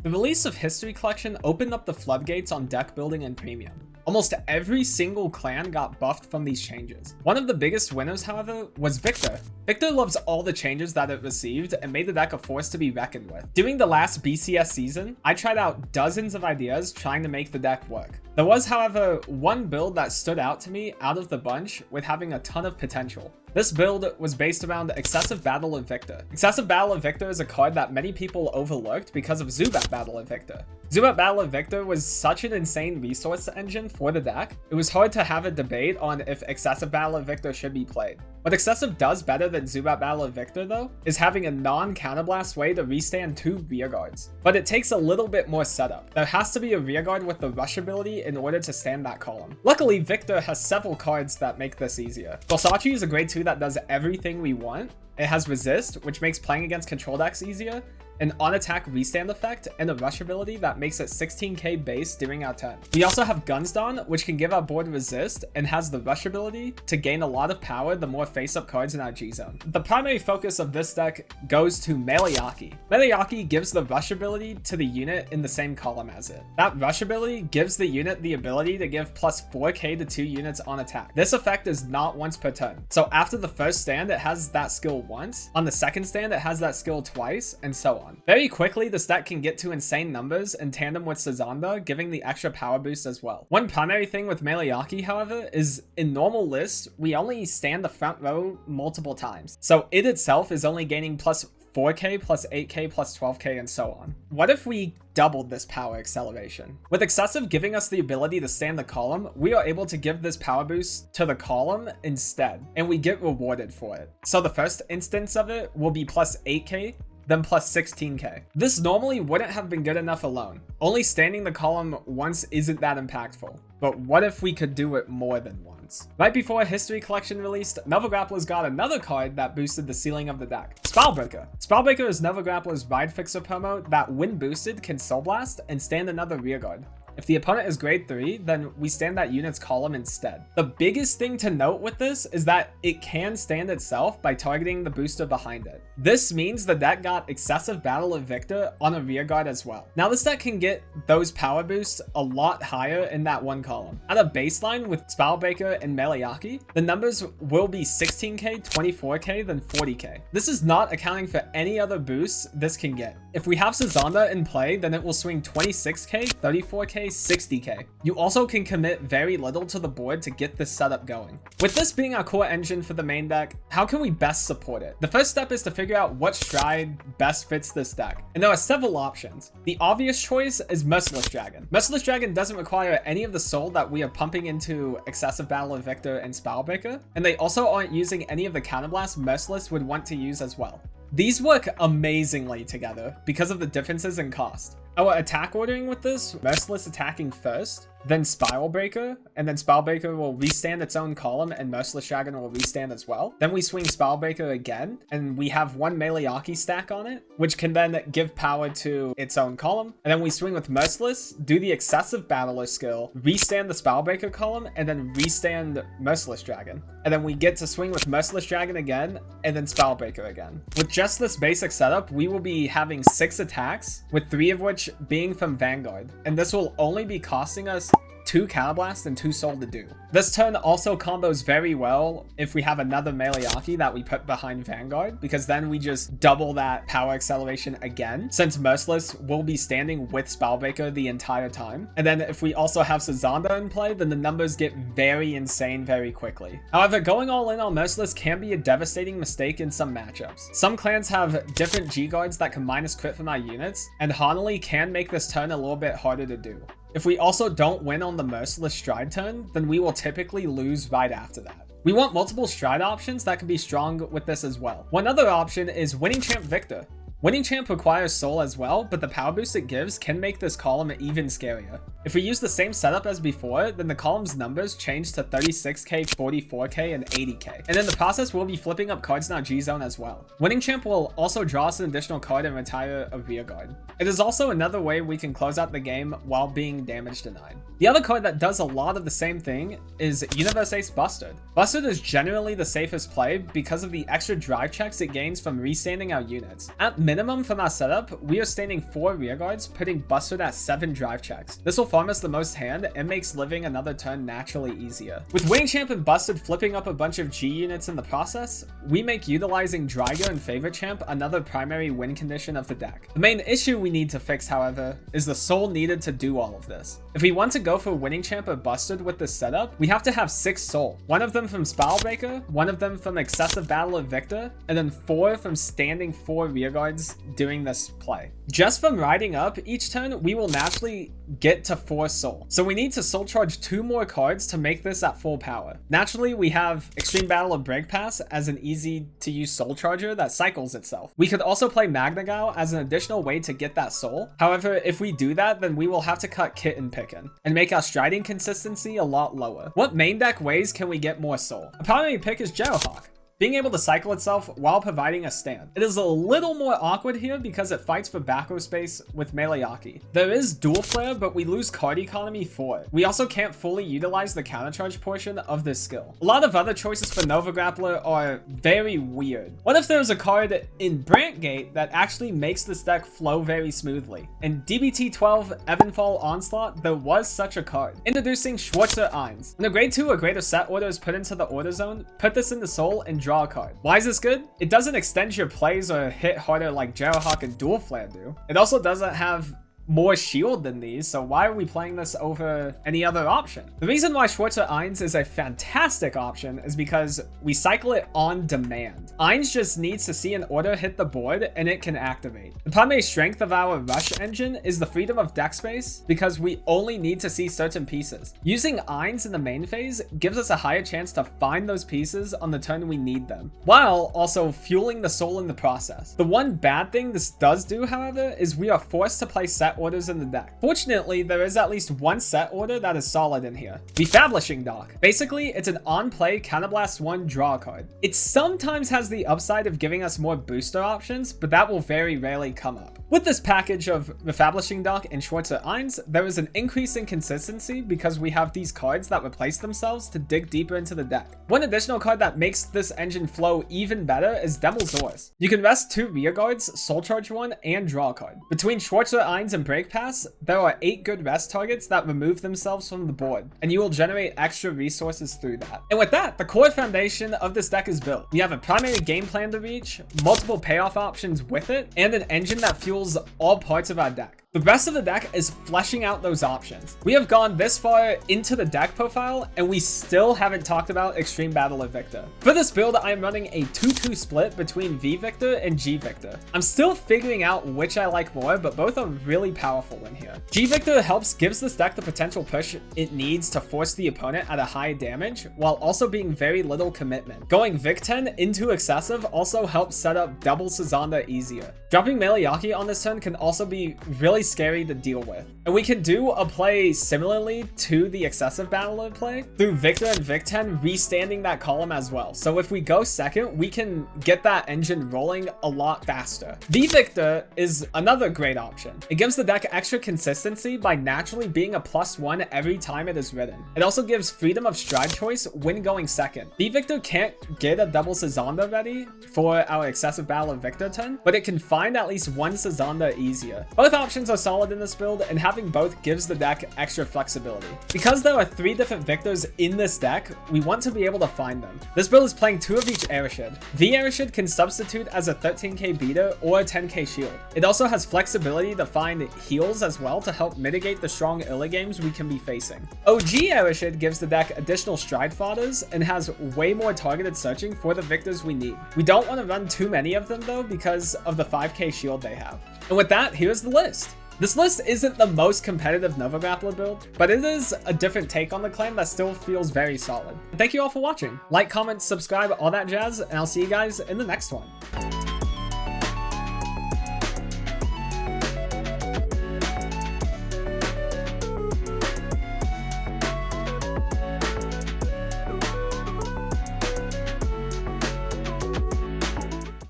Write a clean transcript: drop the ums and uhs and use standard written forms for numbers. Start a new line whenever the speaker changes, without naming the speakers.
The release of History Collection opened up the floodgates on deck building and premium. Almost every single clan got buffed from these changes. One of the biggest winners, however, was Victor. Victor loves all the changes that it received and made the deck a force to be reckoned with. During the last BCS season, I tried out dozens of ideas trying to make the deck work. There was, however, one build that stood out to me out of the bunch with having a ton of potential. This build was based around Exxcessive Battle of Victor. Exxcessive Battle of Victor is a card that many people overlooked because of Zubat Battle of Victor. Zubat Battle of Victor was such an insane resource engine for the deck, it was hard to have a debate on if Exxcessive Battle of Victor should be played. What Exxcessive does better than Zubat Battle of Victor though, is having a non-counterblast way to restand 2 rearguards. But it takes a little bit more setup. There has to be a rearguard with the rush ability in order to stand that column. Luckily, Victor has several cards that make this easier. Versace is a grade 2 that does everything we want. It has resist, which makes playing against control decks easier, an on-attack restand effect, and a rush ability that makes it 16k base during our turn. We also have Gunsdon, which can give our board resist and has the rush ability to gain a lot of power the more face-up cards in our G-zone. The primary focus of this deck goes to Meleaki. Meleaki gives the rush ability to the unit in the same column as it. That rush ability gives the unit the ability to give plus 4k to 2 units on attack. This effect is not once per turn. So after the first stand, it has that skill once. On the second stand, it has that skill twice, and so on. Very quickly, this deck can get to insane numbers in tandem with Sazanda, giving the extra power boost as well. One primary thing with Meleaki, however, is in normal lists, we only stand the front row multiple times. So it itself is only gaining plus 4k, plus 8k, plus 12k, and so on. What if we doubled this power acceleration? With Exxcessive giving us the ability to stand the column, we are able to give this power boost to the column instead, and we get rewarded for it. So the first instance of it will be plus 8k, then plus 16k. This normally wouldn't have been good enough alone. Only standing the column once isn't that impactful. But what if we could do it more than once? Right before History Collection released, Nova Grappler's got another card that boosted the ceiling of the deck. Spellbreaker. Spellbreaker is Nova Grappler's Ride Fixer promo that when boosted can Soul Blast and stand another rearguard. If the opponent is grade 3, then we stand that unit's column instead. The biggest thing to note with this is that it can stand itself by targeting the booster behind it. This means the deck got Exxcessive Battle of Victor on a rearguard as well. Now this deck can get those power boosts a lot higher in that one column. At a baseline with Spellbreaker and Meleaki, the numbers will be 16k, 24k, then 40k. This is not accounting for any other boosts this can get. If we have Sazanda in play, then it will swing 26k, 34k, 60k. You also can commit very little to the board to get this setup going. With this being our core engine for the main deck, how can we best support it? The first step is to figure out what stride best fits this deck. And there are several options. The obvious choice is Merciless Dragon. Merciless Dragon doesn't require any of the soul that we are pumping into Exxcessive Battle of Victor and Spellbreaker, and they also aren't using any of the counterblasts Merciless would want to use as well. These work amazingly together because of the differences in cost. Our attack ordering with this, Merciless attacking first, then Spiral Breaker, and then Spellbreaker will restand its own column and Merciless Dragon will restand as well. Then we swing Spellbreaker again, and we have one Meleaki stack on it, which can then give power to its own column. And then we swing with Merciless, do the Exxcessive Battler skill, restand the Spellbreaker column, and then restand Merciless Dragon. And then we get to swing with Merciless Dragon again, and then Spellbreaker again. With just this basic setup, we will be having 6 attacks, with 3 of which being from Vanguard. And this will only be costing us 2 Counterblast and 2 Soul to do. This turn also combos very well if we have another Meleaki that we put behind Vanguard, because then we just double that power acceleration again, since Merciless will be standing with Spellbreaker the entire time. And then if we also have Sazanda in play, then the numbers get very insane very quickly. However, going all in on Merciless can be a devastating mistake in some matchups. Some clans have different G-guards that can minus crit from our units, and Hanali can make this turn a little bit harder to do. If we also don't win on the Merciless Stride turn, then we will typically lose right after that. We want multiple Stride options that can be strong with this as well. One other option is Winning Champ Victor. Winning Champ requires Soul as well, but the power boost it gives can make this column even scarier. If we use the same setup as before, then the column's numbers change to 36k, 44k, and 80k. And in the process, we'll be flipping up cards in our G-zone as well. Winning Champ will also draw us an additional card and retire a rearguard. It is also another way we can close out the game while being damage denied. The other card that does a lot of the same thing is Universe Ace Busted. Busted is generally the safest play because of the extra drive checks it gains from restanding our units. At minimum from our setup, we are standing 4 rearguards, putting Busted at 7 drive checks. This will farm us the most hand and makes living another turn naturally easier. With Winning Champ and Busted flipping up a bunch of G units in the process, we make utilizing Drygo and Favorite Champ another primary win condition of the deck. The main issue we need to fix, however, is the soul needed to do all of this. If we want to go for Winning Champ or Busted with this setup, we have to have 6 soul. 1 of them from Spellbreaker, 1 of them from Exxcessive Battle of Victor, and then 4 from standing 4 rearguards doing this play. Just from riding up each turn, we will naturally get to 4 soul. So we need to soul charge 2 more cards to make this at full power. Naturally, we have Extreme Battle of Break Pass as an easy to use soul charger that cycles itself. We could also play Magnagao as an additional way to get that soul. However, if we do that, then we will have to cut Kitten Pickin' and make our striding consistency a lot lower. What main deck ways can we get more soul? A primary pick is Jarrowhawk, being able to cycle itself while providing a stand. It is a little more awkward here because it fights for back row space with Meleaki. There is DeckFlare, but we lose card economy for it. We also can't fully utilize the countercharge portion of this skill. A lot of other choices for Nova Grappler are very weird. What if there was a card in Brantgate that actually makes this deck flow very smoothly? In DBT12 Evanfall Onslaught, there was such a card. Introducing Schwarzer Eins. When a grade 2 or greater set order is put into the order zone, put this into soul and draw a card. Why is this good? It doesn't extend your plays or hit harder like Jarrowhawk and DeckFlare do. It also doesn't have more shield than these, so why are we playing this over any other option? The reason why Schwarzer Eins is a fantastic option is because we cycle it on demand. Eins just needs to see an order hit the board and it can activate. The primary strength of our rush engine is the freedom of deck space because we only need to see certain pieces. Using Eins in the main phase gives us a higher chance to find those pieces on the turn we need them, while also fueling the soul in the process. The one bad thing this does do, however, is we are forced to play set orders in the deck. Fortunately, there is at least one set order that is solid in here. Refablishing Dock. Basically, it's an on-play Counterblast 1 draw card. It sometimes has the upside of giving us more booster options, but that will very rarely come up. With this package of Refablishing Dock and Schwarzer Eins, there is an increase in consistency because we have these cards that replace themselves to dig deeper into the deck. One additional card that makes this engine flow even better is Demosaurus. You can rest 2 rearguards, soul charge 1, and draw a card. Between Schwarzer Eins and Break Pass, there are 8 good rest targets that remove themselves from the board, and you will generate extra resources through that. And with that, the core foundation of this deck is built. We have a primary game plan to reach, multiple payoff options with it, and an engine that fuels all parts of our deck. The rest of the deck is fleshing out those options. We have gone this far into the deck profile, and we still haven't talked about Extreme Battle of Victor. For this build, I am running a 2-2 split between V Victor and G Victor. I'm still figuring out which I like more, but both are really powerful in here. G Victor gives this deck the potential push it needs to force the opponent at a high damage, while also being very little commitment. Going Vic 10 into Exxcessive also helps set up double Sazanda easier. Dropping Meleaki on this turn can also be really scary to deal with. And we can do a play similarly to the Exxcessive Battler play through Victor and Vic 10 restanding that column as well. So if we go second, we can get that engine rolling a lot faster. V Victor is another great option. It gives the deck extra consistency by naturally being a +1 every time it is ridden. It also gives freedom of stride choice when going second. V Victor can't get a double Sazanda ready for our Exxcessive Battle of Victor turn, but it can find at least one Sazanda easier. Both options are solid in this build, and having both gives the deck extra flexibility. Because there are 3 different Victors in this deck, we want to be able to find them. This build is playing 2 of each Airshid. V Airshid can substitute as a 13k beater or a 10k shield. It also has flexibility to find heals as well to help mitigate the strong early games we can be facing. OG Airshid gives the deck additional stride fodders and has way more targeted searching for the Victors we need. We don't want to run too many of them though because of the 5k shield they have. And with that, here's the list. This list isn't the most competitive Nova Grappler build, but it is a different take on the clan that still feels very solid. Thank you all for watching. Like, comment, subscribe, all that jazz, and I'll see you guys in the next one.